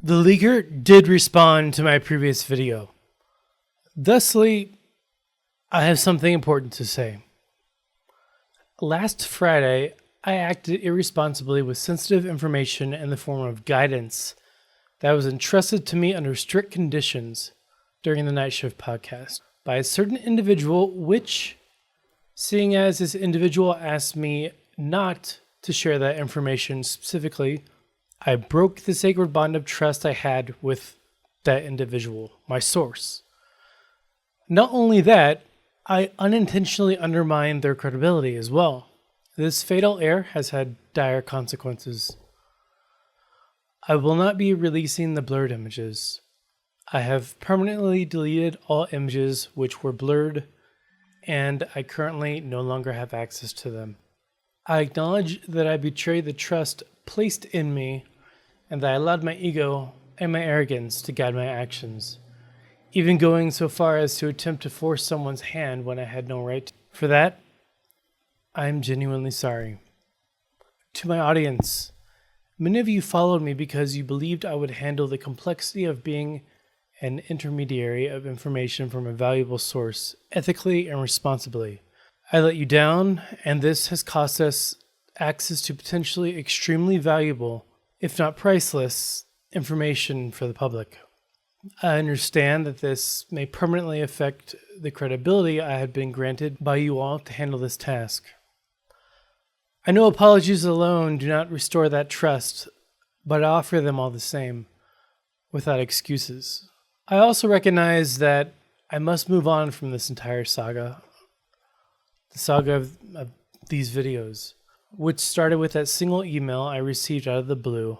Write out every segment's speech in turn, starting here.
The leaker did respond to my previous video. Thusly, I have something important to say. Last Friday, I acted irresponsibly with sensitive information in the form of guidance that was entrusted to me under strict conditions during the Night Shift podcast by a certain individual, which, seeing as this individual asked me not to share that information specifically, I broke the sacred bond of trust I had with that individual, my source. Not only that, I unintentionally undermined their credibility as well. This fatal error has had dire consequences. I will not be releasing the blurred images. I have permanently deleted all images which were blurred, and I currently no longer have access to them. I acknowledge that I betrayed the trust placed in me, and that I allowed my ego and my arrogance to guide my actions, even going so far as to attempt to force someone's hand when I had no right to. For that, I am genuinely sorry. To my audience, many of you followed me because you believed I would handle the complexity of being an intermediary of information from a valuable source ethically and responsibly. I let you down, and this has cost us access to potentially extremely valuable, if not priceless, information for the public. I understand that this may permanently affect the credibility I had been granted by you all to handle this task. I know apologies alone do not restore that trust, but I offer them all the same, without excuses. I also recognize that I must move on from this entire saga, the saga of these videos, which started with that single email I received out of the blue,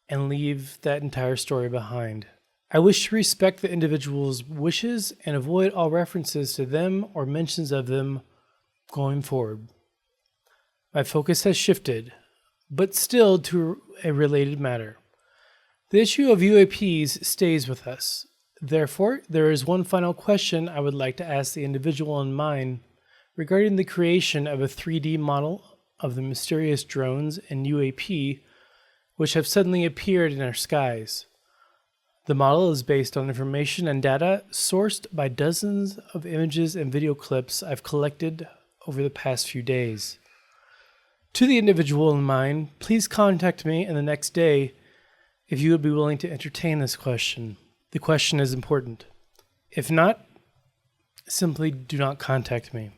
and leave that entire story behind. I wish to respect the individual's wishes and avoid all references to them or mentions of them going forward. My focus has shifted, but still to a related matter. The issue of UAPs stays with us. Therefore, there is one final question I would like to ask the individual in mind regarding the creation of a 3D model of the mysterious drones and UAP which have suddenly appeared in our skies. The model is based on information and data sourced by dozens of images and video clips I've collected over the past few days. To the individual in mind, please contact me in the next day if you would be willing to entertain this question. The question is important. If not, simply do not contact me.